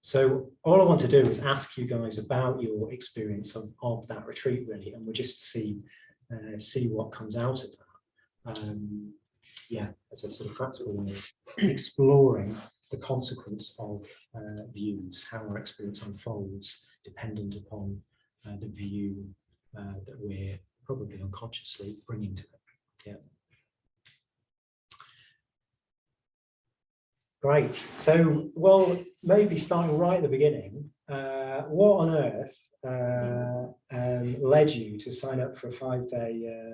So all I want to do is ask you guys about your experience of that retreat, really, and we'll just see what comes out of that. Yeah, as a sort of practical way of exploring the consequence of views, how our experience unfolds, dependent upon the view that we're probably unconsciously bringing to it. Yeah. Great. So, well, maybe starting right at the beginning, what on earth led you to sign up for a five-day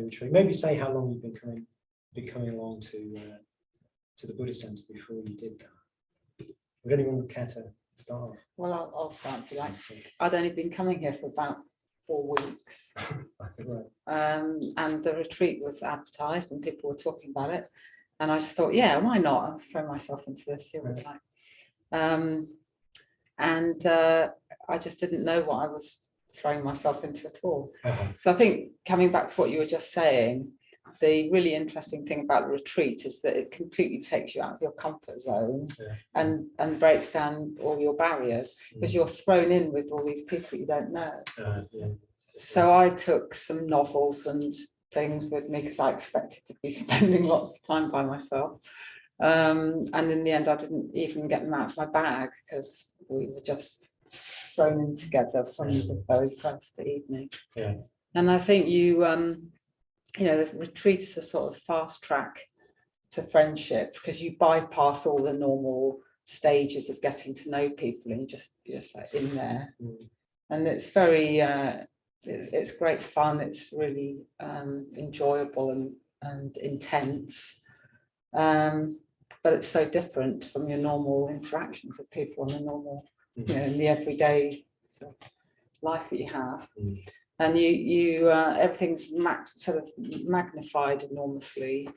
retreat? Maybe say how long you've been coming along to the Buddhist Centre before you did that. Would anyone care to start off? Well, I'll start if you like. I'd only been coming here for about 4 weeks. Right. And the retreat was advertised and people were talking about it. And I just thought, yeah, why not? I'll throw myself into this, see what it's like. I just didn't know what I was throwing myself into at all. So I think coming back to what you were just saying, the really interesting thing about the retreat is that it completely takes you out of your comfort zone and breaks down all your barriers, because you're thrown in with all these people you don't know. So I took some novels and things with me because I expected to be spending lots of time by myself. And in the end, I didn't even get them out of my bag because we were just thrown in together from the very first evening. And I think the retreat is a sort of fast track to friendship, because you bypass all the normal stages of getting to know people and you're just like in there. And it's very it's great fun. It's really enjoyable and intense, but it's so different from your normal interactions with people and the normal, in the everyday sort of life that you have. And you everything's sort of magnified enormously,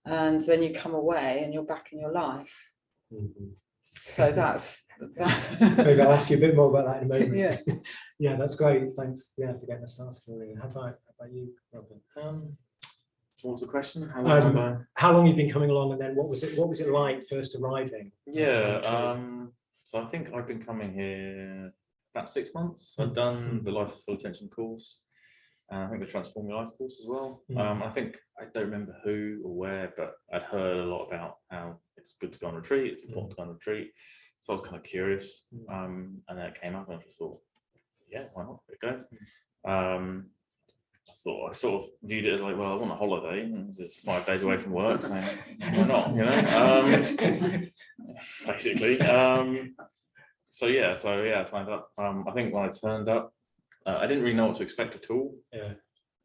and then you come away and you're back in your life. So that's maybe I'll ask you a bit more about that in a moment. Yeah. Yeah, that's great. Thanks. Yeah, for getting us started. How about you, Robin? What was the question? How long you've been coming along, and then what was it like first arriving? Yeah. So I think I've been coming here about 6 months. I've done the Life of Full Attention course, and I think the Transform Your Life course as well. I think I don't remember who or where, but I'd heard a lot about how it's good to go on retreat. It's important to go on retreat. So I was kind of curious, and then it came up, and I just thought, yeah, why not? There we go. I sort of viewed it as like, well, I want a holiday, and this is 5 days away from work, so why not? Basically. So I signed up. I think when I turned up, I didn't really know what to expect at all.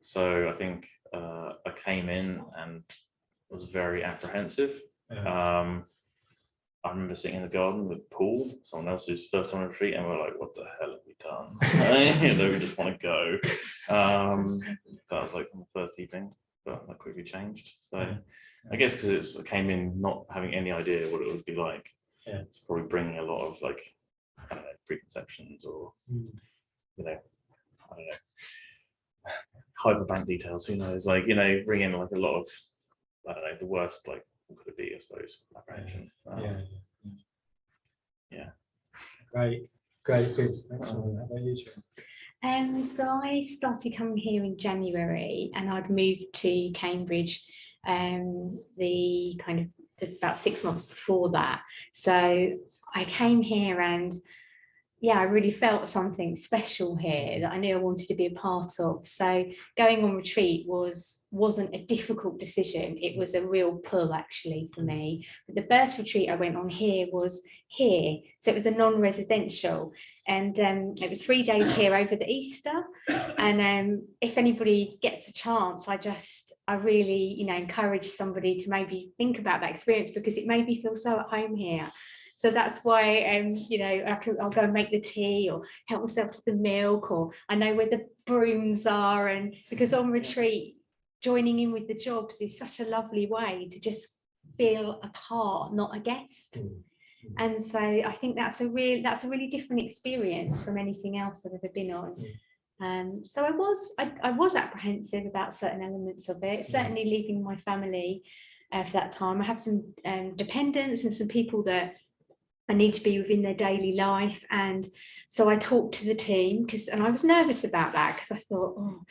So I think I came in and was very apprehensive. I remember sitting in the garden with Paul, someone else's first time retreat, and we're like, what the hell have we done? We just want to go. That was like from the first evening, but that quickly changed. So I guess because I came in not having any idea what it would be like. It's probably bringing a lot of like, I don't know, preconceptions or, I don't know, hyperbank details, who knows, like, bringing like a lot of, I don't know, the worst, like, what could it be, I suppose, apprehension. Great, good. Thanks for that. How about you, Jo? So I started coming here in January, and I'd moved to Cambridge about 6 months before that. So I came here and I really felt something special here that I knew I wanted to be a part of. So going on retreat wasn't a difficult decision. It was a real pull, actually, for me. But the first retreat I went on here was here. So it was a non-residential. And it was 3 days here over the Easter. And if anybody gets a chance, I really, encourage somebody to maybe think about that experience, because it made me feel so at home here. So that's why, I'll go and make the tea or help myself to the milk, or I know where the brooms are. And because on retreat, joining in with the jobs is such a lovely way to just feel a part, not a guest. And so I think that's a really different experience from anything else that I've ever been on. So I was apprehensive about certain elements of it, certainly leaving my family for that time. I have some dependents and some people that I need to be within their daily life. And so I talked to the team and I was nervous about that because I thought, oh,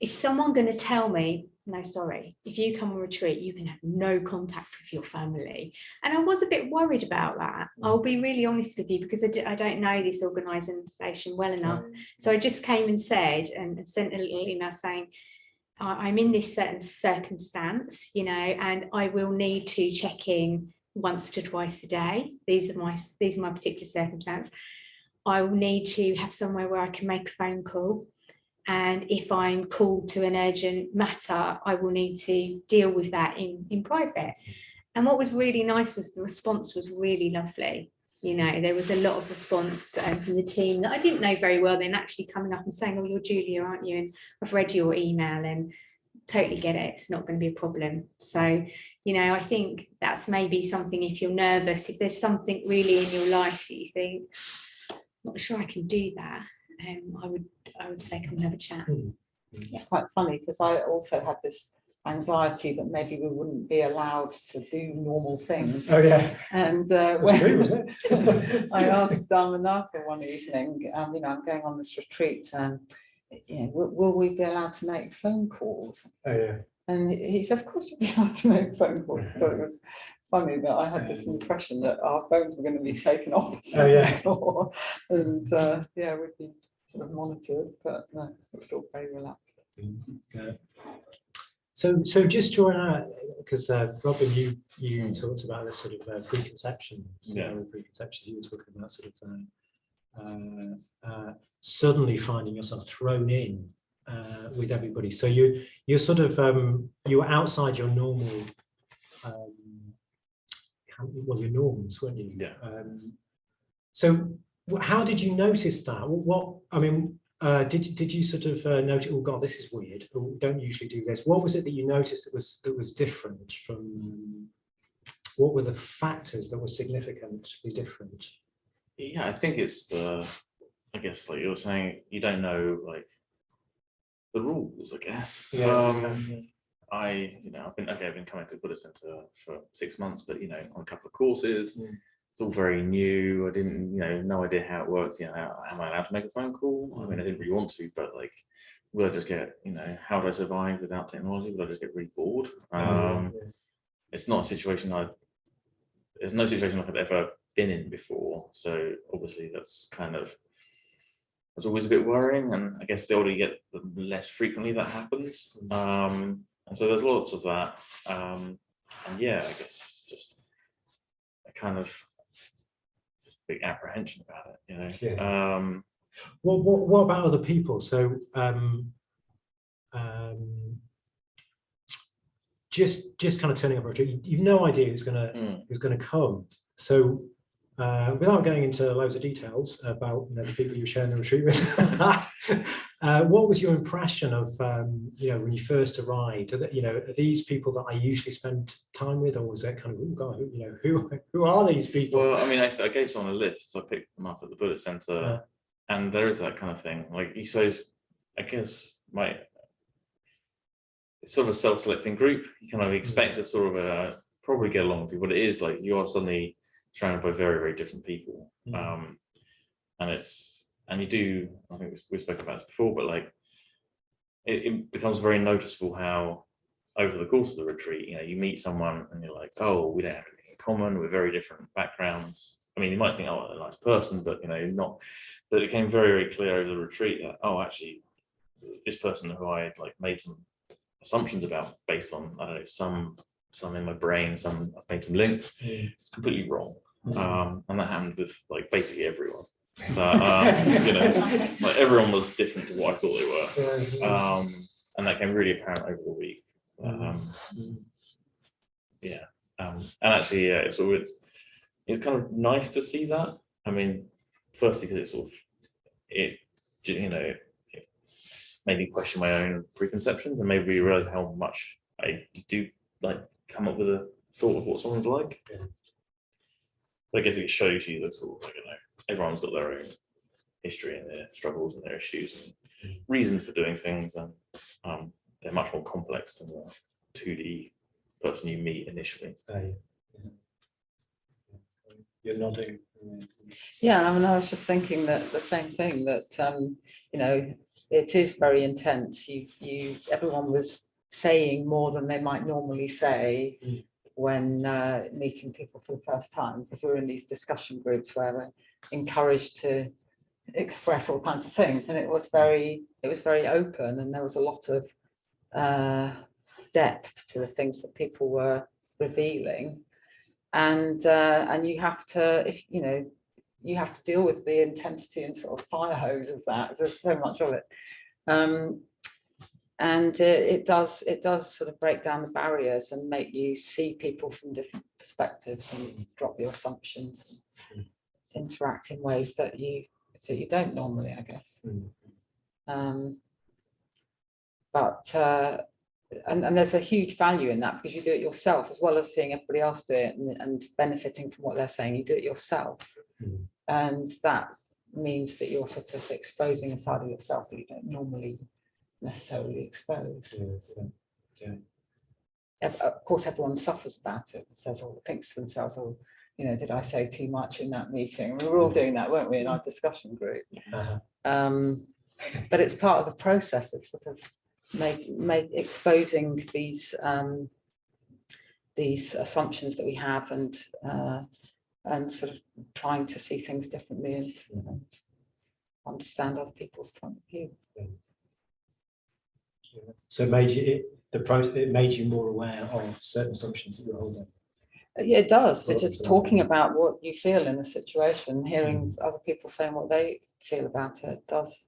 is someone going to tell me, no, sorry, if you come on retreat, you can have no contact with your family? And I was a bit worried about that. I'll be really honest with you, because I don't know this organisation well enough. So I just came and said, and sent a little email saying, I'm in this certain circumstance, you know, and I will need to check in once to twice a day. These are my particular circumstances. I will need to have somewhere where I can make a phone call. And if I'm called to an urgent matter, I will need to deal with that in private. And what was really nice was the response was really lovely. You know, there was a lot of response from the team that I didn't know very well, then actually coming up and saying, oh, you're Julia, aren't you? And I've read your email and totally get it. It's not going to be a problem. So, you know, I think that's maybe something, if you're nervous, if there's something really in your life that you think, I'm not sure I can do that, I would say come and have a chat. It's quite funny because I also had this anxiety that maybe we wouldn't be allowed to do normal things. Oh yeah. And when I asked Dharma Night one evening, you know, I'm going on this retreat, you know, will we be allowed to make phone calls? Oh yeah. And he said, of course you'll be allowed to make phone calls. But it was funny that I had this impression that our phones were going to be taken off the door, and yeah, we'd be sort of monitored, but no, it was all very relaxed. Yeah. So just drawing out, because Robin, you talked about this sort of preconceptions. Preconceptions. You were talking about sort of suddenly finding yourself thrown in with everybody. So you're sort of you were outside your normal, well, your norms, weren't you? Yeah. So how did you notice that? What I mean. Did you sort of notice, oh God, this is weird, or don't usually do this? What was it that you noticed that was different from, what were the factors that were significantly different? Yeah, I think it's I guess like you're saying, you don't know like the rules, I guess. I've been coming to the Buddhist Center for 6 months, but you know, on a couple of courses. It's all very new. I didn't, no idea how it works. Am I allowed to make a phone call? I mean, I didn't really want to, but like, will I just get, how do I survive without technology? Will I just get really bored? It's not a situation there's no situation like I've ever been in before. So obviously that's always a bit worrying. And I guess the older you get, the less frequently that happens. And so there's lots of that. And yeah, I guess just a kind of big apprehension about it, what about other people? So just kind of turning up a retreat, you've no idea who's gonna come. So without going into loads of details about the people you're sharing the retreat with, what was your impression of when you first arrived? Are these people that I usually spend time with, or was it kind of, oh God, who are these people? Well, I mean, I gave someone a list, so I picked them up at the Buddhist Center, and there is that kind of thing. Like he says, I guess it's sort of a self-selecting group. You kind of expect to sort of probably get along with people, but it is like you are suddenly surrounded by very, very different people, and you do. I think we spoke about this before, but like it becomes very noticeable how over the course of the retreat, you meet someone and you're like, oh, we don't have anything in common. We're very different backgrounds. I mean, you might think, oh, a nice person, but not. But it became very, very clear over the retreat that, oh, actually, this person who I had like made some assumptions about based on, I don't know, some in my brain, I've made some links. It's completely wrong, and that happened with like basically everyone. Like everyone was different to what I thought they were, and that came really apparent over the week. And actually, it's kind of nice to see that. I mean, firstly because it made me question my own preconceptions and made me realize how much I do like come up with a thought of what someone's like. But I guess it shows you that sort of everyone's got their own history and their struggles and their issues and reasons for doing things, and they're much more complex than the 2D person you meet initially. You're nodding. Yeah, I mean, I was just thinking that the same thing, that you know, it is very intense. Everyone was saying more than they might normally say when meeting people for the first time, because we're in these discussion groups where we're encouraged to express all kinds of things, and it was very open, and there was a lot of depth to the things that people were revealing, and you have to, if you know, you have to deal with the intensity and sort of fire hose of that. There's so much of it, and it does sort of break down the barriers and make you see people from different perspectives and drop your assumptions and interact in ways that you don't normally, I guess. But and there's a huge value in that, because you do it yourself as well as seeing everybody else do it and benefiting from what they're saying. You do it yourself, and that means that you're sort of exposing a side of yourself that you don't normally necessarily expose. Of course, everyone suffers about it, says, or thinks to themselves, oh, you know, did I say too much in that meeting? We were all doing that, weren't we, in our discussion group? But it's part of the process of sort of exposing these assumptions that we have, and sort of trying to see things differently and understand other people's point of view. So it made you it made you more aware of certain assumptions that you're holding. Yeah, it does. For just talking about what you feel in a situation, hearing other people saying what they feel about it, does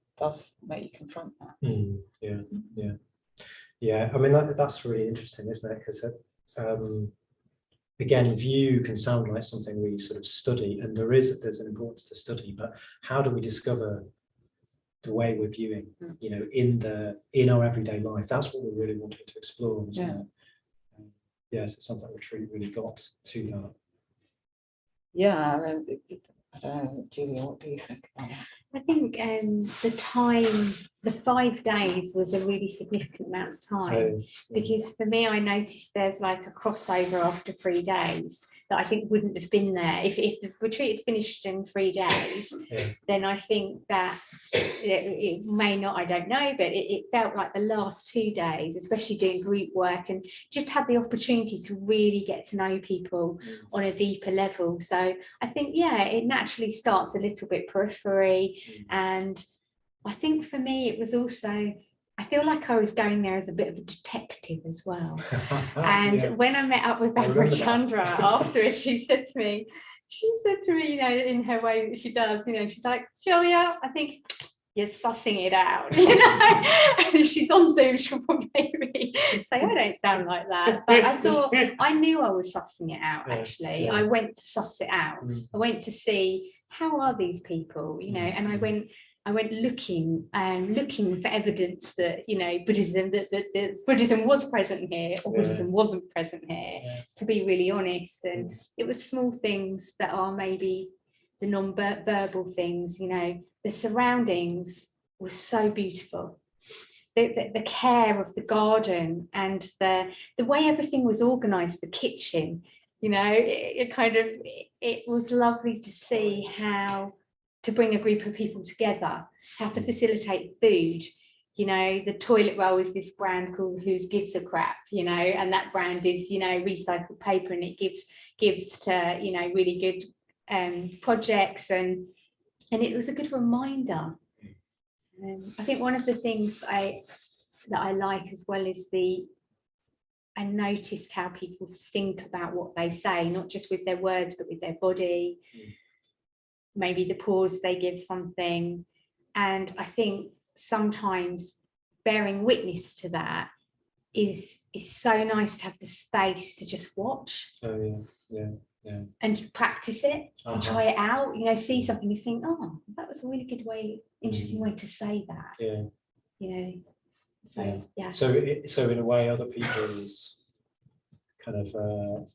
make you confront that. Yeah. I mean, that's really interesting, isn't it? Because again, view can sound like something we sort of study, and there's an importance to study, but how do we discover the way we're viewing, you know, in our everyday life? That's what we're really wanting to explore, isn't it? Yes, it sounds like retreat really got to that. Yeah, I don't know, Julia, what do you think about that? I think the time, the 5 days was a really significant amount of time, because for me, I noticed there's like a crossover after 3 days that I think wouldn't have been there if the retreat had finished in 3 days. Then I think that it may not, I don't know, but it felt like the last 2 days, especially doing group work, and just had the opportunity to really get to know people on a deeper level. So I think, yeah, it naturally starts a little bit periphery. And I think for me, it was also, I feel like I was going there as a bit of a detective as well. And when I met up with Barbara Chandra afterwards, she said to me, you know, in her way that she does, you know, she's like, Julia, I think you're sussing it out, you know. And she's on Zoom, she'll probably say, I don't sound like that. But I thought, I knew I was sussing it out, actually. I went to suss it out. I went to see, how are these people, you know, and I went looking for evidence that, you know, Buddhism, that Buddhism was present here, or Buddhism wasn't present here, to be really honest. And it was small things that are maybe the non-verbal things, you know. The surroundings were so beautiful. The care of the garden, and the way everything was organized, the kitchen, you know, it was lovely to see how to bring a group of people together, how to facilitate food. You know, the toilet roll is this brand called Who Gives a Crap, you know, and that brand is, you know, recycled paper, and it gives to, you know, really good projects, and it was a good reminder. I think one of the things that I like as well is I noticed how people think about what they say, not just with their words, but with their body, maybe the pause they give something. And I think sometimes bearing witness to that is so nice, to have the space to just watch. And practice it and try it out, you know, see something, you think, oh, that was a really good way, interesting way to say that. You know, so so in a way, other people's kind of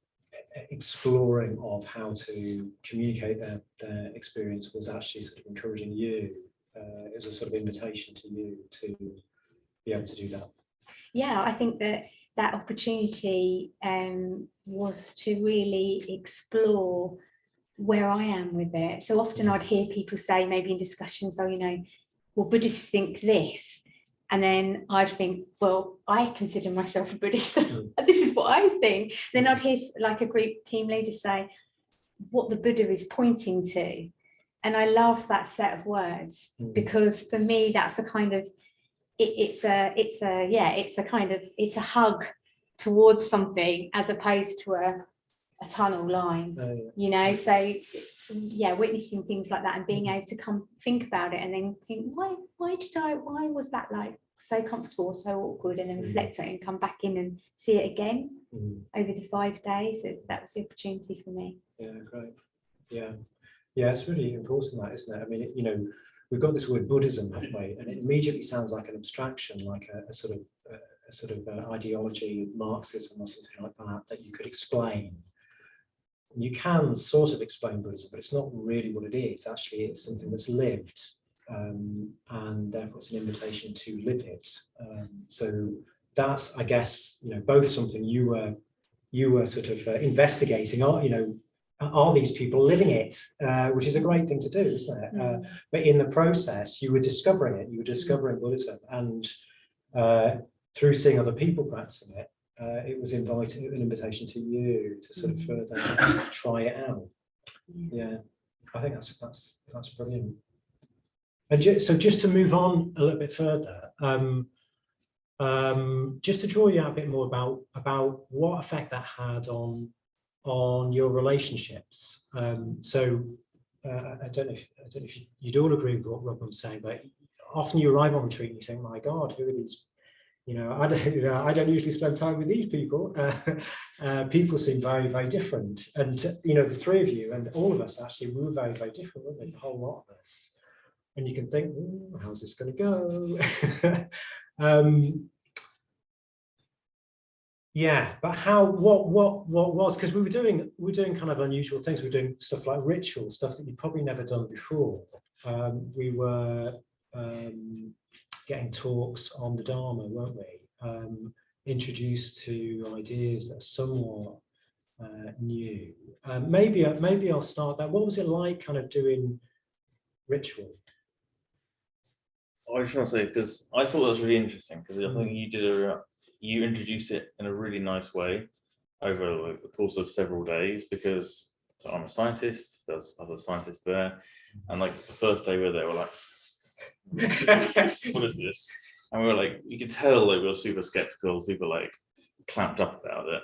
exploring of how to communicate their experience was actually sort of encouraging you. It was a sort of invitation to you to be able to do that. Yeah, I think that opportunity was to really explore where I am with it. So often I'd hear people say, maybe in discussions, oh, you know, well, Buddhists think this. And then I'd think, well, I consider myself a Buddhist. This is what I think. Then I'd hear like a group team leader say what the Buddha is pointing to. And I love that set of words, because for me, that's a kind of, it's a hug towards something as opposed to a tunnel line, you know. So yeah, witnessing things like that and being able to come think about it and then think, why was that like so comfortable, so awkward, and then reflect on it and come back in and see it again over the 5 days. That was the opportunity for me. Yeah, great. Yeah, it's really important, that, isn't it? I mean, you know, we've got this word Buddhism, haven't we? And it immediately sounds like an abstraction, like a sort of ideology, Marxism or something like that you could explain. You can sort of explain Buddhism, but it's not really what it is. Actually, it's something that's lived, and therefore it's an invitation to live it. So that's, I guess, you know, both something you were sort of investigating, you know, are these people living it, which is a great thing to do, isn't it? But in the process, you were discovering it. You were discovering Buddhism, and through seeing other people practicing it, it was an invitation to you to sort of further try it out. Yeah, I think that's brilliant. And so just to move on a little bit further, just to draw you out a bit more about what effect that had on your relationships. So I don't know if you'd all agree with what Rob was saying, but often you arrive on retreat and you think, my God, who are these? You know, I don't usually spend time with these people. People seem very, very different. And, you know, the three of you and all of us, actually, we were very, very different, weren't we? The whole lot of us. And you can think, how's this going to go? Yeah, but what was, because we were doing kind of unusual things. We were doing stuff like ritual, stuff that you'd probably never done before. We were getting talks on the Dharma, weren't we? Introduced to ideas that are somewhat new. Maybe I'll start that. What was it like kind of doing ritual? I just want to say, because I thought that was really interesting, because I think you introduced it in a really nice way over the course of several days, because so I'm a scientist, there's other scientists there, and like the first day we were there, we're like, what is this? And we were like, you could tell like we were super skeptical, super like clamped up about it.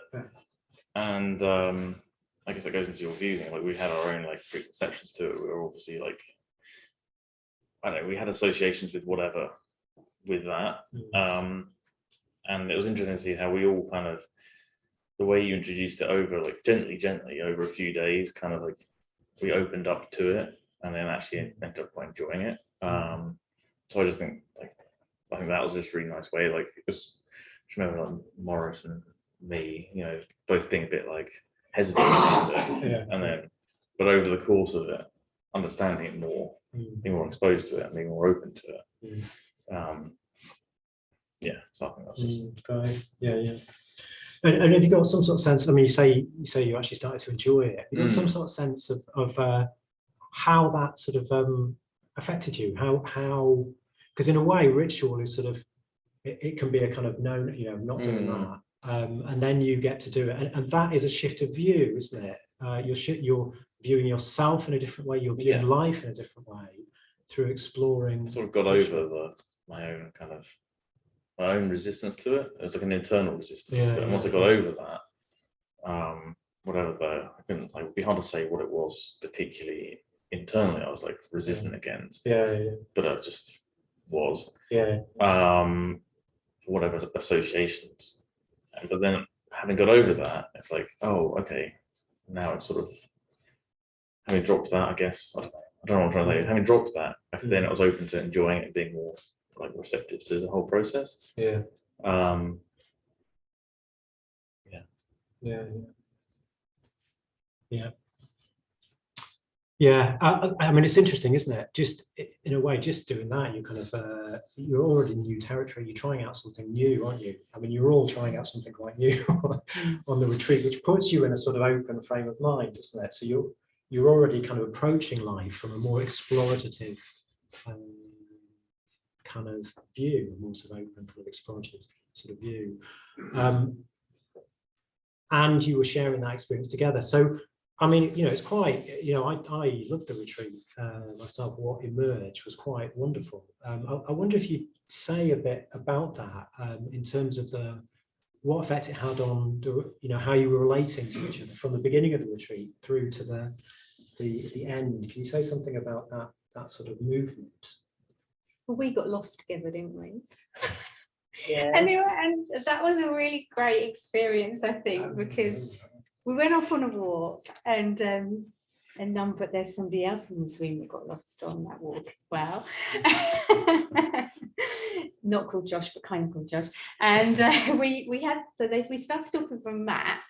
And I guess that goes into your view thing. Like we had our own like preconceptions to it. We were obviously like, I don't know, we had associations with whatever with that. And it was interesting to see how we all kind of, the way you introduced it over like gently over a few days, kind of like we opened up to it and then actually ended up quite enjoying it. So I just think like, I think that was just a really nice way. Like it was, I remember like Morris and me, you know, both being a bit like hesitant and then, but over the course of it, understanding it more, being more exposed to it and being more open to it. Yeah, so I think that's just great. Yeah. And have you got some sort of sense? I mean, you say you actually started to enjoy it. Have you got some sort of sense of how that sort of affected you? How? Because in a way, ritual is sort of it can be a kind of no, you know, not doing that, and then you get to do it, and that is a shift of view, isn't it? You're viewing yourself in a different way. You're viewing life in a different way through exploring. Sort of got over my own resistance to it. It was like an internal resistance to it. And once I got over that, whatever I couldn't, like, it'd be hard to say what it was particularly internally. I was like resistant against. But I just was. For whatever associations. But then having got over that, it's like, oh, okay. Now it's sort of having dropped that, I guess. I don't know what I'm trying to say. Having dropped that, then it was open to enjoying it, being more like receptive to the whole process. Yeah. I mean, it's interesting, isn't it? Just in a way, just doing that, you kind of you're already in new territory. You're trying out something new, aren't you? I mean, you're all trying out something quite new on the retreat, which puts you in a sort of open frame of mind, doesn't it? So you're already kind of approaching life from a more explorative kind of view, a more sort of open, kind of explorative sort of view. And you were sharing that experience together. So, I mean, you know, it's quite, you know, I loved the retreat myself. What emerged was quite wonderful. I wonder if you'd say a bit about that in terms of what effect it had on, you know, how you were relating to each other from the beginning of the retreat through to the end. Can you say something about that sort of movement? Well, we got lost together, didn't we? Yes. And that was a really great experience, I think, because we went off on a walk, and but there's somebody else in the room that got lost on that walk as well. Not called Josh, but kind of called Josh. And we started off with a map,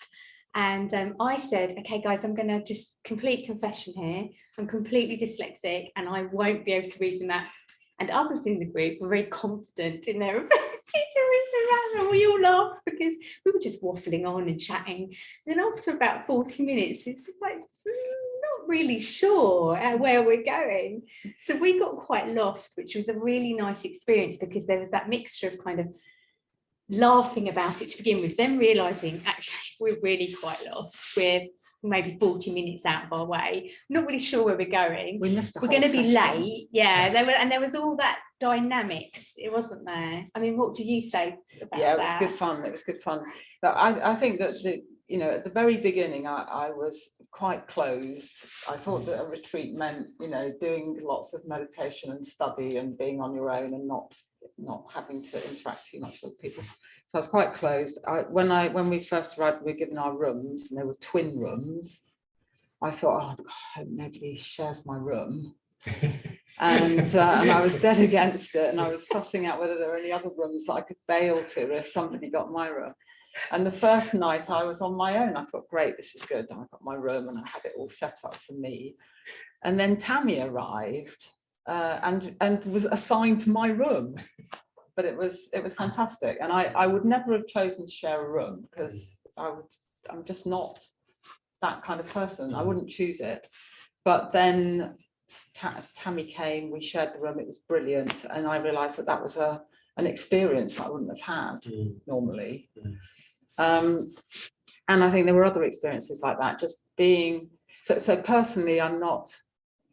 and I said, okay, guys, I'm going to just complete confession here. I'm completely dyslexic, and I won't be able to read the map. And others in the group were very confident in their ability to read the map, and we all laughed because we were just waffling on and chatting. Then after about 40 minutes, it's like, not really sure where we're going. So we got quite lost, which was a really nice experience because there was that mixture of kind of laughing about it to begin with, then realizing actually we're really quite lost. We're maybe 40 minutes out of our way, not really sure where we're going. We missed we're going to be late. Yeah, there was all that dynamics. It wasn't there. I mean, what do you say about that? Yeah, it was good fun. It was good fun. But I think that you know, at the very beginning, I was quite closed. I thought that a retreat meant, you know, doing lots of meditation and study and being on your own and not having to interact too much with people. So I was quite closed. When we first arrived, we were given our rooms, and they were twin rooms. I thought, oh God, I hope nobody shares my room. And I was dead against it, and I was sussing out whether there were any other rooms that I could bail to if somebody got my room. And the first night I was on my own. I thought, great, this is good. I got my room and I had it all set up for me. And then Tammy arrived and was assigned to my room. But it was fantastic. And I would never have chosen to share a room because I'm just not that kind of person. I wouldn't choose it. But then Tammy came, we shared the room, it was brilliant. And I realized that was an experience that I wouldn't have had normally. And I think there were other experiences like that, just being, so personally, I'm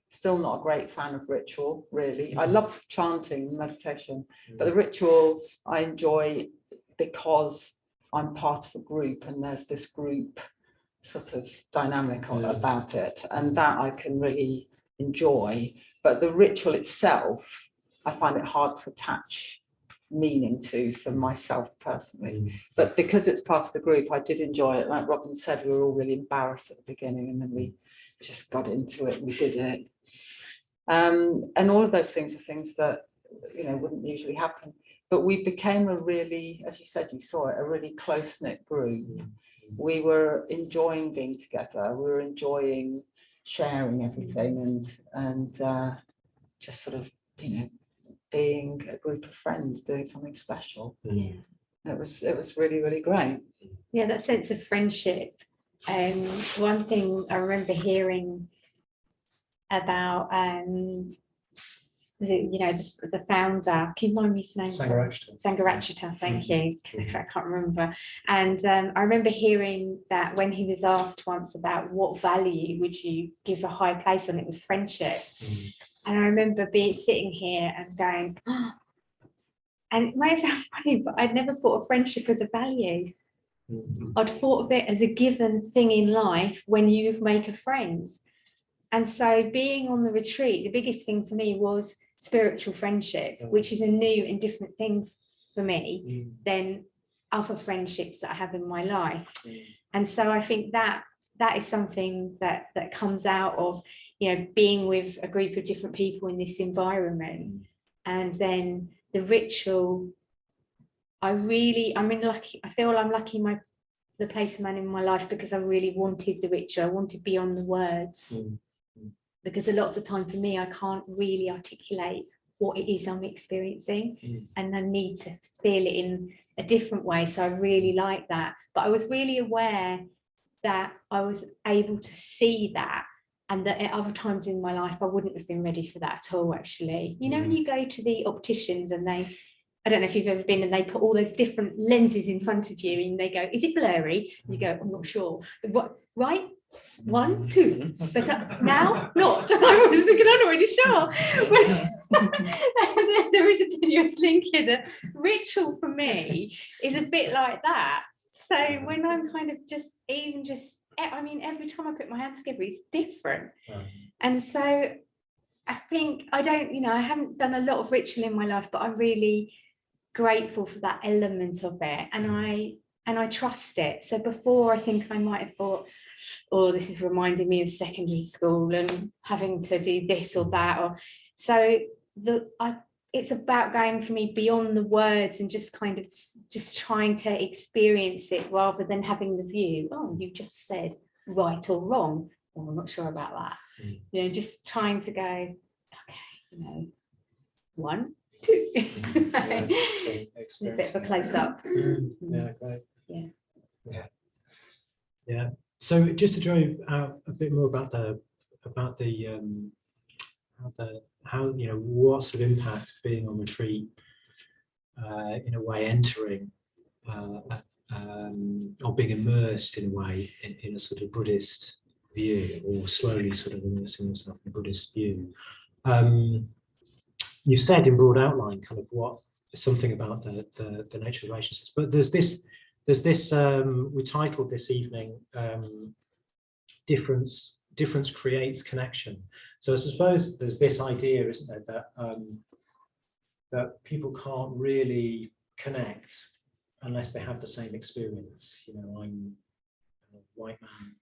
still not a great fan of ritual, really. I love chanting and meditation, but the ritual I enjoy because I'm part of a group and there's this group sort of dynamic about it, and that I can really enjoy. But the ritual itself, I find it hard to attach meaning to for myself personally. But because it's part of the group, I did enjoy it. Like Robin said, we were all really embarrassed at the beginning, and then we just got into it, we did it. And all of those things are things that, you know, wouldn't usually happen. But we became a really, as you said, you saw it, a really close-knit group. We were enjoying being together. We were enjoying sharing everything and just sort of, you know, being a group of friends doing something special. Yeah, it was really, really great. Yeah, that sense of friendship. One thing I remember hearing about the founder, can you remind me his name? Sangharakshita, thank you, because I can't remember. And I remember hearing that when he was asked once about what value would you give a high place on, it was friendship. And I remember sitting here and going, oh, and it might sound funny, but I'd never thought of friendship as a value. I'd thought of it as a given thing in life when you make a friend. And so being on the retreat, the biggest thing for me was spiritual friendship, which is a new and different thing for me than other friendships that I have in my life. And so I think that is something that comes out of, you know, being with a group of different people in this environment. And then the ritual, I feel I'm lucky in the place I'm in my life, because I really wanted the ritual. I wanted beyond the words. Because a lot of the time for me, I can't really articulate what it is I'm experiencing, and I need to feel it in a different way. So I really like that. But I was really aware that I was able to see that and that at other times in my life I wouldn't have been ready for that at all, actually. You know, when you go to the opticians and I don't know if you've ever been, and they put all those different lenses in front of you and they go, is it blurry? And you go, I'm not sure. What, right? 1, 2, but now not. I was thinking, I'm not really sure. There is a tenuous link here. The ritual for me is a bit like that. So when I'm kind of I mean, every time I put my hands together, it's different. And so I think I haven't done a lot of ritual in my life, but I'm really grateful for that element of it. And I trust it. So before, I think I might have thought, oh, this is reminding me of secondary school and having to do this or that. It's about going for me beyond the words and just kind of just trying to experience it rather than having the view, oh, you just said right or wrong. Well, I'm not sure about that. You know, just trying to go, okay, 1, 2. A bit of a close up. Yeah, great. Yeah. So just to draw out a bit more about how what sort of impact being on retreat, in a way entering or being immersed in a way in a sort of Buddhist view, or slowly sort of immersing yourself in a Buddhist view. You said in broad outline kind of something about the nature of relationships, but there's this we titled this evening difference creates connection. So I suppose there's this idea, isn't there, that people can't really connect unless they have the same experience. I'm a white man.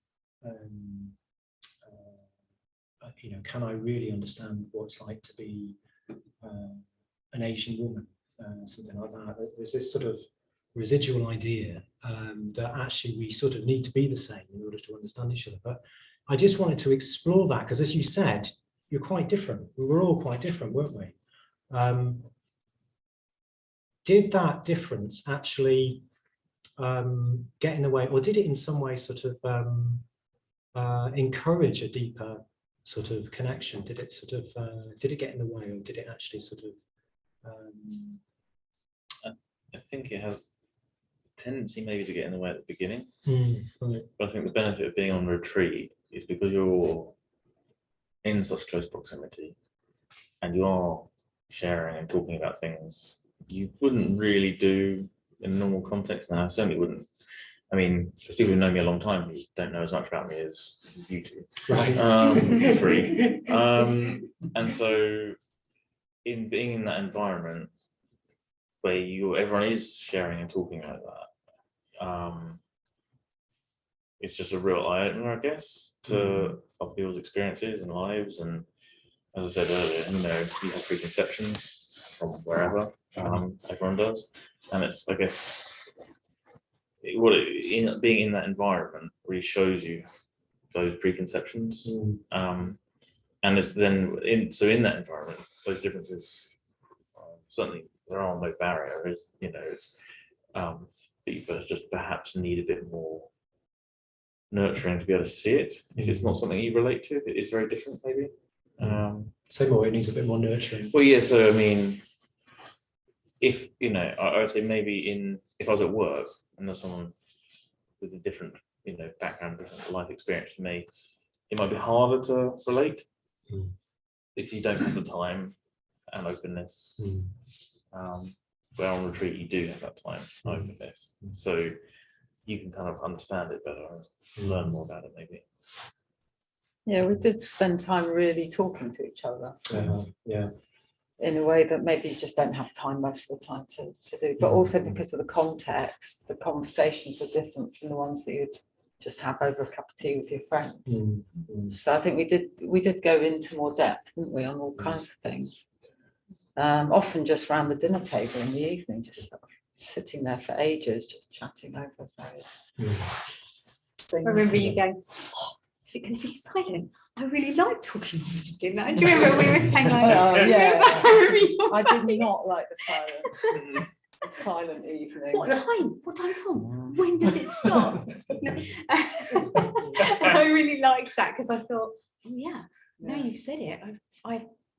Can I really understand what it's like to be an Asian woman? Something like that. There's this sort of residual idea that actually we sort of need to be the same in order to understand each other. But I just wanted to explore that, because as you said, you're quite different. We were all quite different, weren't we? Did that difference actually get in the way, or did it in some way sort of encourage a deeper sort of connection? Did it sort of did it get in the way, or did it actually sort of I think it has a tendency maybe to get in the way at the beginning. Right. But I think the benefit of being on retreat is because you're in such close proximity and you are sharing and talking about things you wouldn't really do in a normal context. And I certainly wouldn't. I mean, for people who know me a long time, who don't know as much about me as you do. Right. It's free. And so in being in that environment where everyone is sharing and talking like that, it's just a real eye-opener, I guess, to other people's experiences and lives. And as I said earlier, you have preconceptions from wherever, everyone does. And it's, I guess, being in that environment really shows you those preconceptions. And it's then, in that environment, those differences, certainly there are no barriers, but you just perhaps need a bit more nurturing to be able to see it. If it's not something you relate to, it is very different, maybe. Say more, it needs a bit more nurturing. Well, yeah, so I mean, if, I would say maybe if I was at work and there's someone with a different, background, different life experience to me, it might be harder to relate if you don't have the time and openness. Where on retreat you do have that time and openness, so you can kind of understand it better and learn more about it, maybe. Yeah, we did spend time really talking to each other. Yeah. In a way that maybe you just don't have time most of the time to do, but also because of the context, the conversations were different from the ones that you'd just have over a cup of tea with your friend. So I think we did go into more depth, didn't we, on all kinds of things. Often just around the dinner table in the evening, just sort of sitting there for ages, just chatting over various things. I remember you going, oh, is it going to be silent? I really like talking over dinner. Do you remember we were saying like, yeah. I did not like the silent evening. What time? What time's on? When does it stop? No. I really liked that, because I thought, yeah, no, Yeah. you've said it.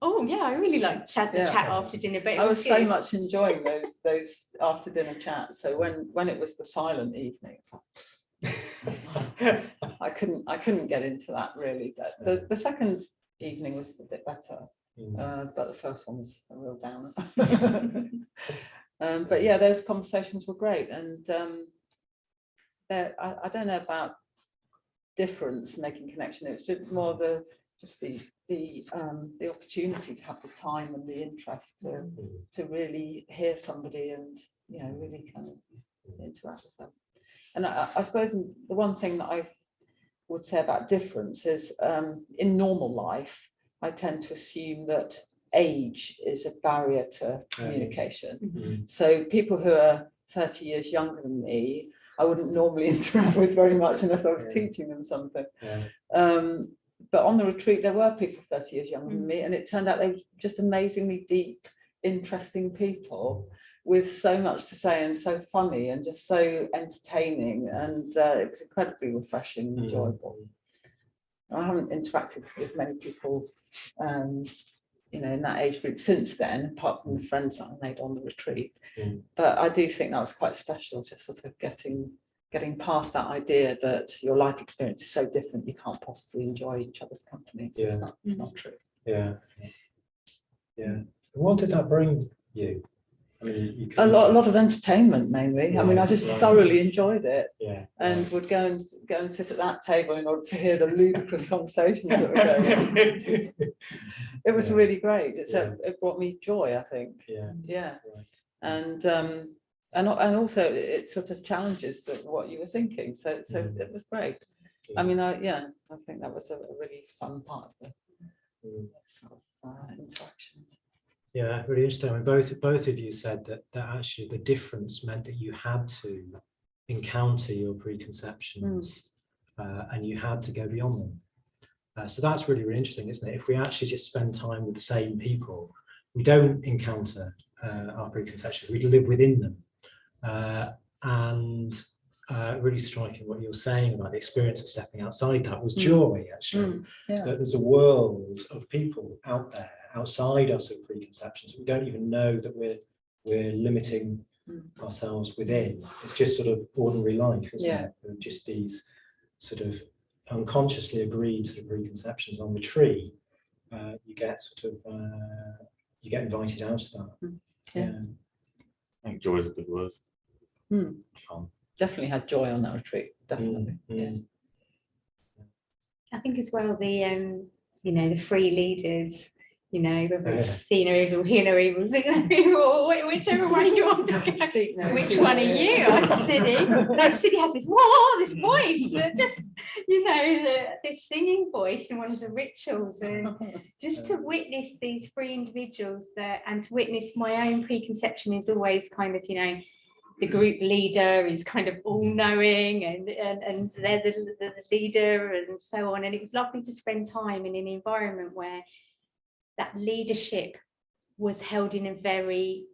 Oh yeah, I really like the chat after dinner, but it I was so good. much enjoying those after dinner chats. So when it was the silent evening, I couldn't get into that really. But the second evening was a bit better, but the first one was a real downer. But yeah, those conversations were great, and I don't know about difference making connection. It was just more the opportunity to have the time and the interest to really hear somebody and really kind of interact with them. And I suppose the one thing that I would say about difference is in normal life, I tend to assume that age is a barrier to communication. So people who are 30 years younger than me, I wouldn't normally interact with very much unless I was teaching them something. But on the retreat, there were people 30 years younger than me, and it turned out they were just amazingly deep, interesting people with so much to say and so funny and just so entertaining, and it was incredibly refreshing and enjoyable. I haven't interacted with many people in that age group since then, apart from the friends that I made on the retreat. But I do think that was quite special, just sort of getting past that idea that your life experience is so different, you can't possibly enjoy each other's company. It's not true. Yeah. What did that bring you? I mean, a lot of entertainment mainly. I mean, I just thoroughly enjoyed it, and would go and sit at that table in order to hear the ludicrous conversations that were going on. It was really great. It brought me joy, I think. And also it sort of challenges what you were thinking. So it was great. I mean, I think that was a really fun part of the sort of interactions. Yeah, really interesting. I mean, both of you said that actually the difference meant that you had to encounter your preconceptions and you had to go beyond them. So that's really, really interesting, isn't it? If we actually just spend time with the same people, we don't encounter our preconceptions, we live within them. And really striking what you're saying about the experience of stepping outside that was joy, actually. That there's a world of people out there outside us of preconceptions. We don't even know that we're limiting ourselves within. It's just sort of ordinary life, isn't it? Just these sort of unconsciously agreed sort of preconceptions on the tree. You get invited out of that. I think joy is a good word. Fun. Definitely had joy on that retreat. Definitely. I think as well the free leaders, whether it's seen or evil, hear no evil, see no evil, whichever one you want to go. Which one are you? I'm Siddy. No, Siddy has this voice that just, this singing voice in one of the rituals, and just to witness these free individuals and to witness my own preconception is always kind of, the group leader is kind of all-knowing and they're the leader and so on. And it was lovely to spend time in an environment where that leadership was held in a very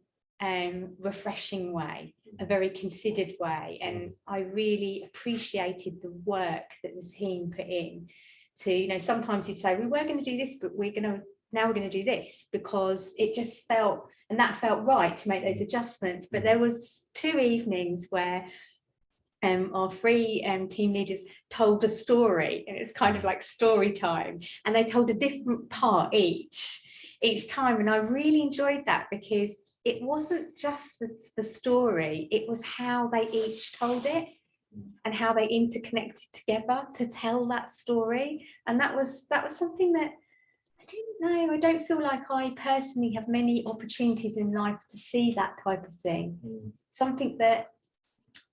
refreshing way, a very considered way. And I really appreciated the work that the team put in to, sometimes you'd say, we were going to do this, but now we're going to do this, because it just felt, and that felt right to make those adjustments. But there was 2 evenings where our 3 team leaders told a story, and it's kind of like story time, and they told a different part each time, and I really enjoyed that, because it wasn't just the story, it was how they each told it and how they interconnected together to tell that story. And that was something that I don't feel like I personally have many opportunities in life to see that type of thing. Something that,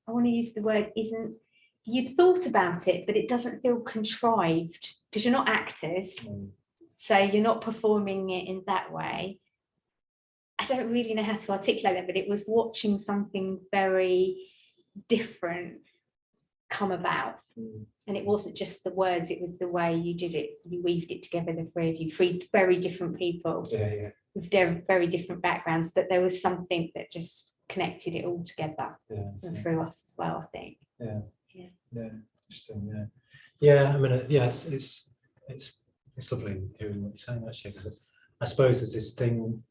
I want to use the word, isn't, you'd thought about it, but it doesn't feel contrived, because you're not actors. So you're not performing it in that way. I don't really know how to articulate that, but it was watching something very different come about. And it wasn't just the words, it was the way you did it. You weaved it together, the 3 of you, 3 very different people with very different backgrounds, but there was something that just connected it all together and through us as well, I think. Interesting. I mean, yes, it's it's lovely hearing what you're saying actually, because I suppose there's this thing,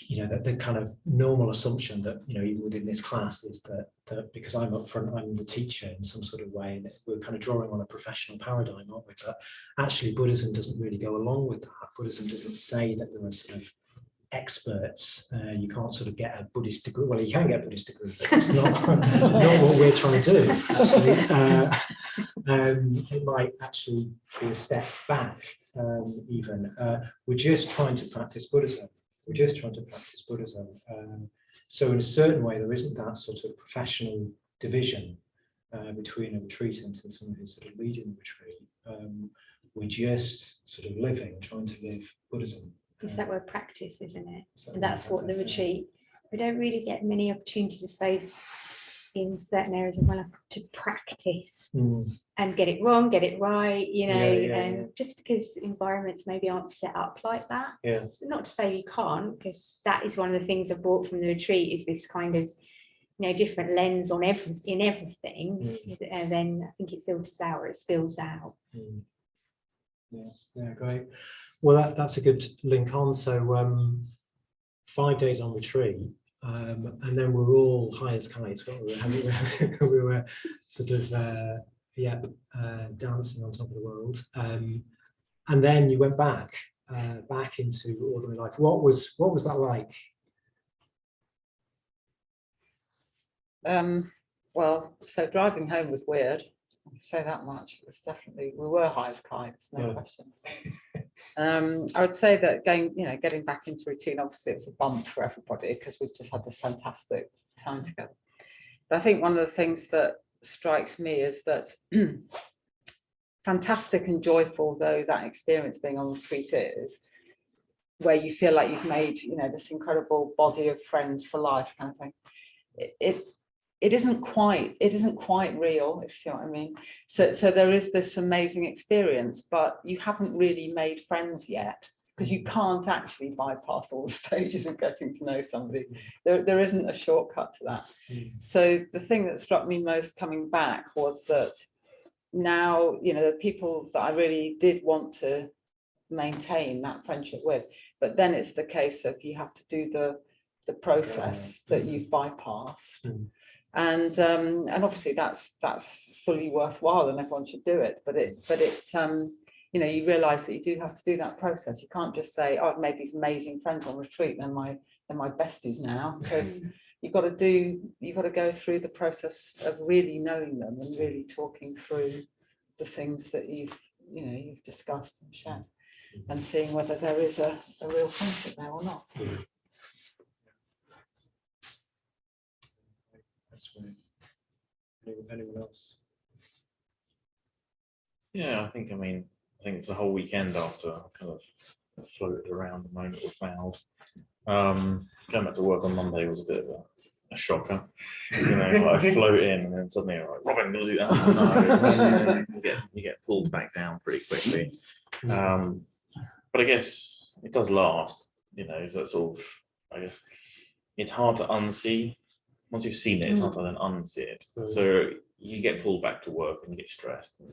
you know, that the kind of normal assumption that, you know, even within this class is that because I'm up front, I'm the teacher in some sort of way, and we're kind of drawing on a professional paradigm, aren't we? But actually Buddhism doesn't really go along with that. Buddhism doesn't say that there are sort of experts. You can't sort of get a Buddhist degree. Well, you can get a Buddhist degree, but it's not, not what we're trying to do, actually. It might actually be a step back, even. We're just trying to practice Buddhism. We're just trying to practice Buddhism. So in a certain way, there isn't that sort of professional division between a retreatant and someone who's sort of leading the retreat. We're just sort of trying to live Buddhism. It's that word practice, isn't it? So And that's what the retreat, we don't really get many opportunities, I suppose, in certain areas of my life to practice and get it wrong, get it right, you know, just because environments maybe aren't set up like that. Yeah. Not to say you can't, because that is one of the things I brought from the retreat, is this kind of, you know, different lens on everything, and then I think it filters out, or it spills out. Yeah, great. Well, that's a good link on. So 5 days on retreat, and then we're all high as kites. We were sort of dancing on top of the world, and then you went back into ordinary life. What was that like? Well, so driving home was weird. I can say that much. It was definitely, we were high as kites, no question. I would say that getting back into routine, obviously it's a bump for everybody because we've just had this fantastic time together. But I think one of the things that strikes me is that fantastic and joyful though that experience being on retreat is, where you feel like you've made, you know, this incredible body of friends for life kind of thing. It isn't quite real, if you see what I mean. So there is this amazing experience, but you haven't really made friends yet, because you can't actually bypass all the stages of getting to know somebody. There isn't a shortcut to that. So the thing that struck me most coming back was that now, you know, the people that I really did want to maintain that friendship with, but then it's the case of you have to do the process that you've bypassed. And obviously that's fully worthwhile and everyone should do it, but you know, you realize that you do have to do that process. You can't just say, oh, I've made these amazing friends on retreat, they're my besties now, because you've got to go through the process of really knowing them and really talking through the things that you've discussed and shared, and seeing whether there is a real friendship there or not. That's great. Anyone else? Yeah, I think it's the whole weekend after I kind of floated around the moment with Cloud. Going back to work on Monday was a bit of a shocker. You know, like I float in and then suddenly I'm like, Robin, was it? Oh, no. You get pulled back down pretty quickly. But I guess it does last, you know, that's all. I guess it's hard to unsee. Once you've seen it, it's hard to then unsee it. So you get pulled back to work and you get stressed, and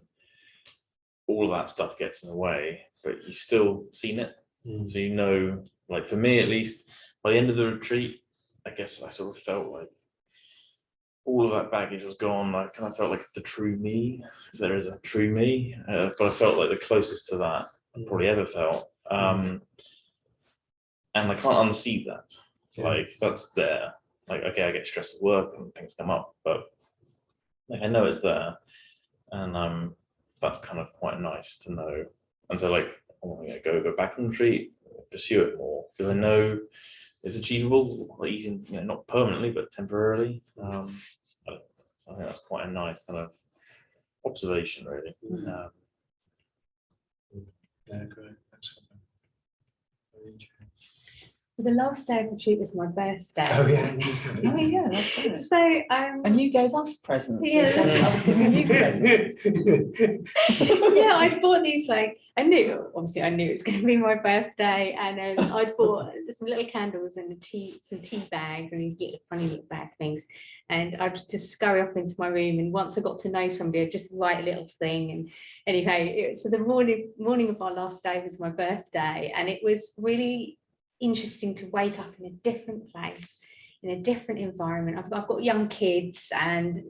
all of that stuff gets in the way, but you've still seen it. So, you know, like for me at least, by the end of the retreat, I guess I sort of felt like all of that baggage was gone. I kind of felt like the true me, if there is a true me, but I felt like the closest to that I probably ever felt. And I can't unsee that. Like that's there. Like, okay, I get stressed at work and things come up, but like I know it's there, and that's kind of quite nice to know. And so, like, I want to go back on retreat, pursue it more, because I know it's achievable, like easy, you know, not permanently but temporarily. So I think that's quite a nice kind of observation, really. Yeah, great. Excellent. The last day of retreat was my birthday. Oh yeah. Oh yeah, that's right. So And you gave us presents. Yeah. It's like I was giving you presents. yeah, I bought these, like, I knew it was going to be my birthday, and I bought some little candles and some tea bags and these little funny little bag things, and I'd just scurry off into my room, and once I got to know somebody, I'd just write a little thing. And anyway, so the morning of our last day was my birthday, and it was really interesting to wake up in a different place, in a different environment. I've got young kids, and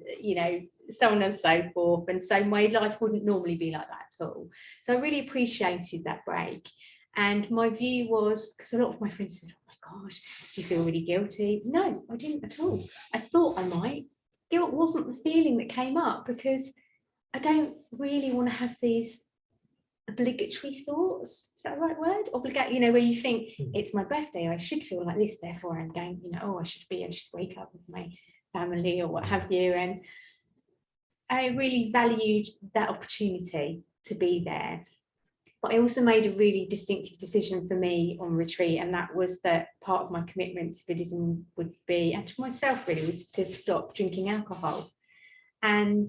so on and so forth, and so my life wouldn't normally be like that at all. So I really appreciated that break. And my view was, because a lot of my friends said, oh my gosh, do you feel really guilty? No, I didn't at all. I thought I might. Guilt wasn't the feeling that came up, because I don't really want to have these obligatory thoughts. Is that the right word? Obligate, where you think it's my birthday, I should feel like this, therefore I'm going, I should wake up with my family or what have you. And I really valued that opportunity to be there. But I also made a really distinctive decision for me on retreat, and that was that part of my commitment to Buddhism would be, and to myself really, was to stop drinking alcohol. And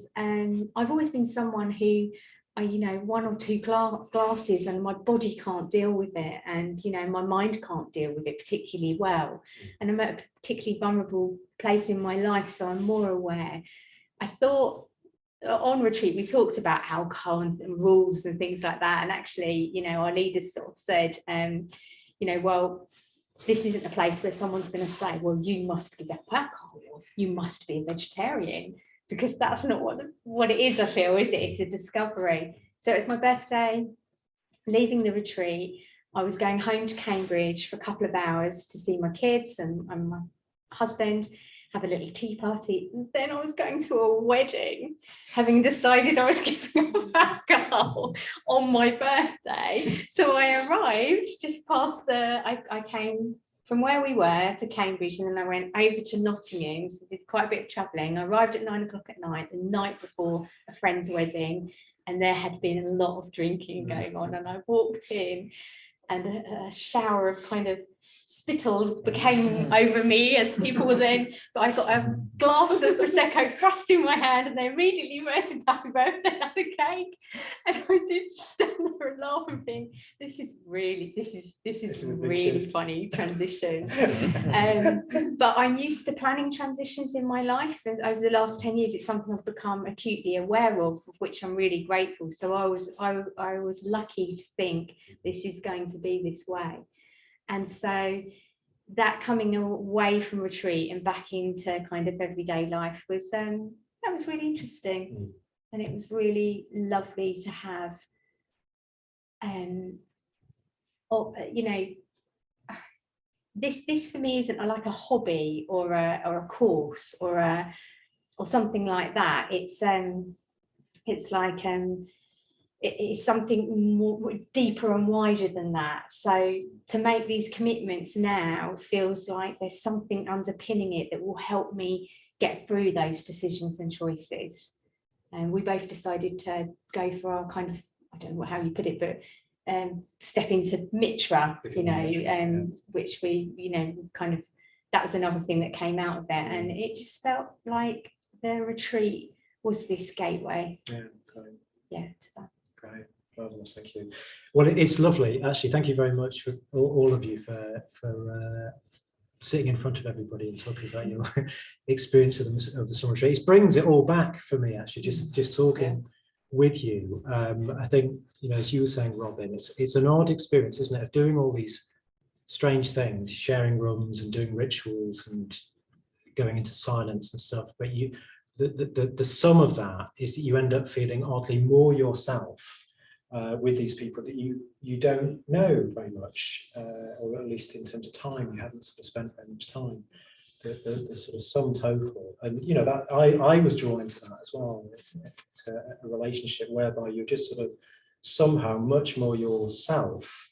I've always been someone who, one or two glasses and my body can't deal with it, and my mind can't deal with it particularly well, and I'm at a particularly vulnerable place in my life, so I'm more aware. I thought on retreat we talked about alcohol and rules and things like that, and actually our leaders sort of said well, this isn't a place where someone's going to say, well, you must give up alcohol, you must be a vegetarian, because that's not what it is, I feel, is it? It's a discovery. So it's my birthday, leaving the retreat. I was going home to Cambridge for a couple of hours to see my kids and my husband, have a little tea party. And then I was going to a wedding, having decided I was giving up alcohol on my birthday. So I arrived just past I came from where we were to Cambridge, and then I went over to Nottingham, so did quite a bit of travelling. I arrived at 9 o'clock at night, the night before a friend's wedding, and there had been a lot of drinking going on. And I walked in, and a shower of kind of spittle became over me as people were then, but I got a glass of Prosecco thrust in my hand, and they immediately said happy birthday and had a cake. And I did stand there and laugh and think, this is really funny transition. But I'm used to planning transitions in my life, and over the last 10 years it's something I've become acutely aware of which I'm really grateful. So I was lucky to think this is going to be this way. And so that coming away from retreat and back into kind of everyday life was that was really interesting. And it was really lovely to have this for me isn't like a hobby or a course or something like that. It's like it's something more deeper and wider than that. So to make these commitments now feels like there's something underpinning it that will help me get through those decisions and choices. And we both decided to go for our kind of, I don't know how you put it, but step into Mitra, which we, kind of, that was another thing that came out of that. And it just felt like the retreat was this gateway. Yeah, great. Yeah, to that. Great, marvelous, thank you. Well, it's lovely, actually. Thank you very much for all of you for sitting in front of everybody and talking about your experience of the summer retreat. It brings it all back for me, actually, just talking with you. I think, as you were saying, Robin, it's an odd experience, isn't it, of doing all these strange things, sharing rooms and doing rituals and going into silence and stuff, but the sum of that is that you end up feeling oddly more yourself with these people that you don't know very much, or at least in terms of time, you haven't sort of spent very much time. The sort of sum total, and that I was drawn into that as well. It's a relationship whereby you're just sort of somehow much more yourself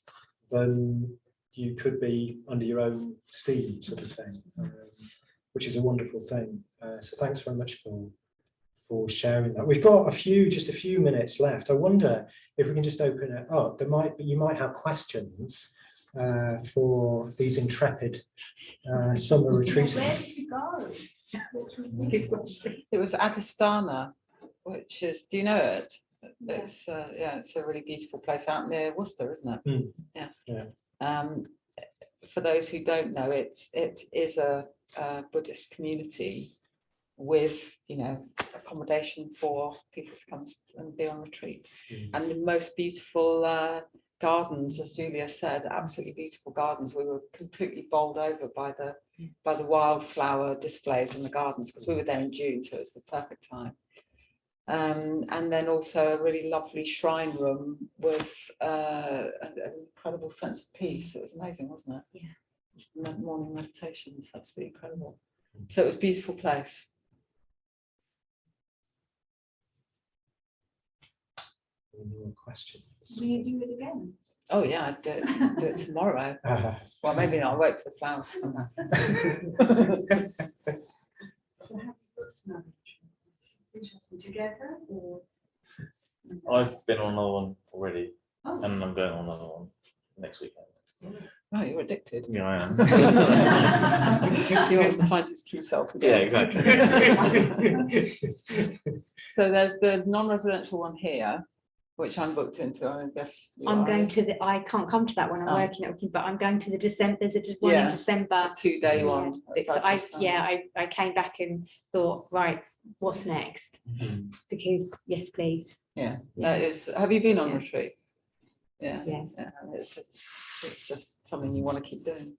than you could be under your own steam, sort of thing. Which is a wonderful thing. So thanks very much for sharing that. We've got just a few minutes left. I wonder if we can just open it up. You might have questions for these intrepid summer retreatants? Where did you go? It was Adistana, which is, do you know it? It's yeah, it's a really beautiful place out near Worcester, isn't it? Mm. Yeah. Yeah. For those who don't know, it is a Buddhist community with, you know, accommodation for people to come and be on retreat, and the most beautiful gardens, as Julia said, absolutely beautiful gardens. We were completely bowled over by the wildflower displays in the gardens, because we were there in June, so it was the perfect time. And then also a really lovely shrine room with an incredible sense of peace. It was amazing, wasn't it? Yeah. Morning meditations, absolutely incredible. So it was a beautiful place. Any more questions? Will you do it again? Oh yeah, I'd do it tomorrow. Well, maybe not. I'll wait for the flowers to come back. So have you booked another retreat? Interesting, together or? I've been on another one already, Oh. and I'm going on another one next weekend. Oh, you're addicted. Yeah, I am. He wants to find his true self Yeah, again. exactly. So there's the non-residential one here, which I'm booked into. I guess you I'm are. going to the, I can't come to that one, I'm Oh. working at, but I'm going to the December, there's one Yeah. in December. A 2-day one. I came back and thought, right, what's next? Because, yes, please. Yeah, that is. Have you been on Yeah. retreat? Yeah. Yeah. And it's just something you want to keep doing.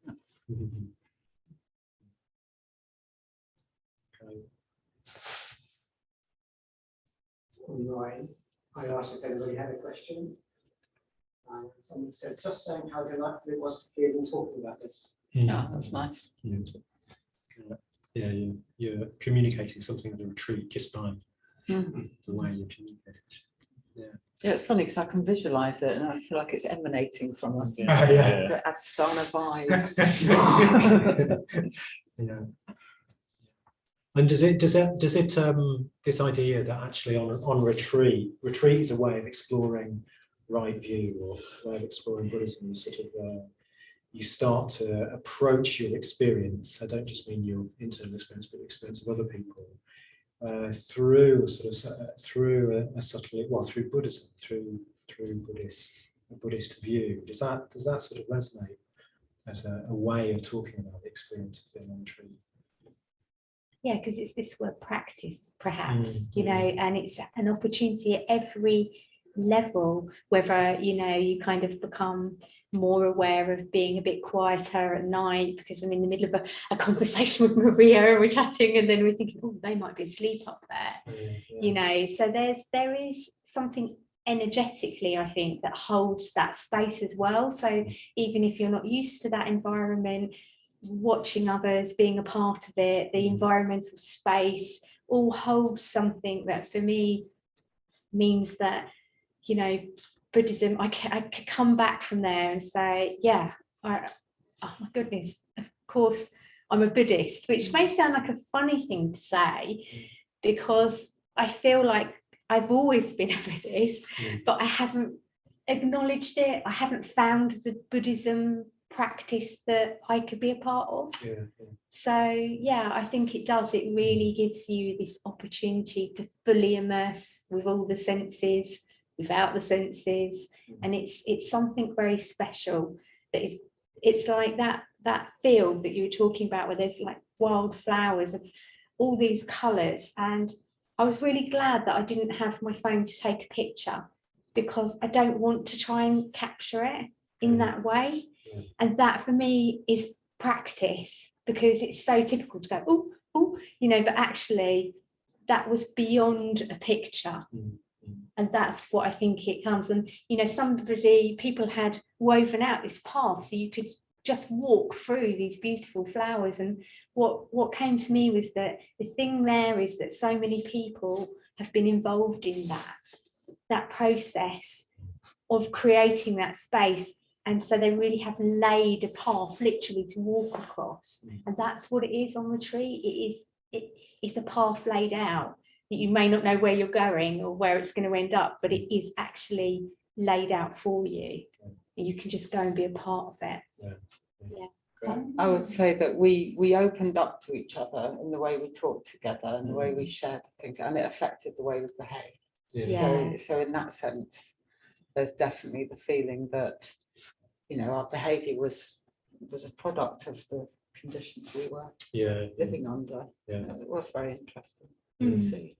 Online, I asked if anybody had a question. Someone said, just saying how delightful it was to hear them talking about this. Yeah, that's nice. Yeah, you're communicating something at a retreat just by Mm. the way you communicate. Yeah, it's funny because I can visualize it and I feel like it's emanating from us. Yeah. The Adistana vibe. Yeah. And does it this idea that actually on retreat is a way of exploring right view, or a way of exploring Buddhism, sort of you start to approach your experience. I don't just mean your internal experience, but the experience of other people through a through Buddhism, through a Buddhist view. Does that sort of resonate as a way of talking about the experience of being on retreat? Yeah, because it's this word practice, perhaps, you know, and it's an opportunity at every level, whether, you know, you kind of become more aware of being a bit quieter at night because I'm in the middle of a conversation with Maria and we're chatting and then we're thinking, oh, they might be asleep up there, you know, so there is something energetically, I think, that holds that space as well. So even if you're not used to that environment, watching others, being a part of it, the environmental space all holds something that for me means that, you know, Buddhism, I could come back from there and say, yeah, oh my goodness, of course I'm a Buddhist, which may sound like a funny thing to say because I feel like I've always been a Buddhist, but I haven't acknowledged it. I haven't found the Buddhism practice that I could be a part of. So yeah, I think it does. It really gives you this opportunity to fully immerse with all the senses, without the senses, and it's something very special. That is, it's like that field that you were talking about, where there's like wild flowers of all these colours, and I was really glad that I didn't have my phone to take a picture because I don't want to try and capture it in that way. And that for me is practice, because it's so typical to go, oh, you know, but actually that was beyond a picture. And that's what I think it comes. And, you know, people had woven out this path so you could just walk through these beautiful flowers. And what came to me was that the thing there is that so many people have been involved in that process of creating that space. And so they really have laid a path literally to walk across. And that's what it is on retreat. It's a path laid out that you may not know where you're going or where it's going to end up, but it is actually laid out for you. you can just go and be a part of it. I would say that we opened up to each other in the way we talked together and the way we shared things, and it affected the way we behaved. Yeah. So in that sense, there's definitely the feeling that, you know, our behaviour was a product of the conditions we were living under. It was very interesting to see.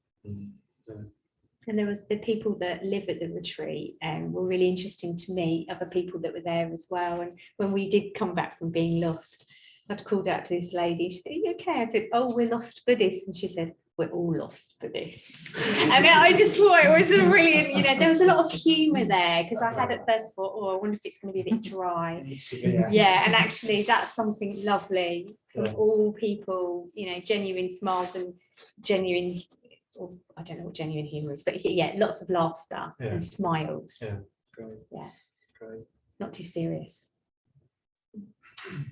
And there was the people that live at the retreat and were really interesting to meet, other people that were there as well. And when we did come back from being lost, I'd called out to this lady. She said, "Are you okay?" I said, "Oh, we're lost Buddhists." And she said, "We're all lost Buddhists." And I just thought it was a brilliant, you know, there was a lot of humour there, because I had at first thought, oh, I wonder if it's going to be a bit dry. Yeah, and actually that's something lovely from all people, you know, genuine smiles and genuine, or I don't know what genuine humour is, but yeah, lots of laughter and smiles. Great. Yeah. Great. Not too serious.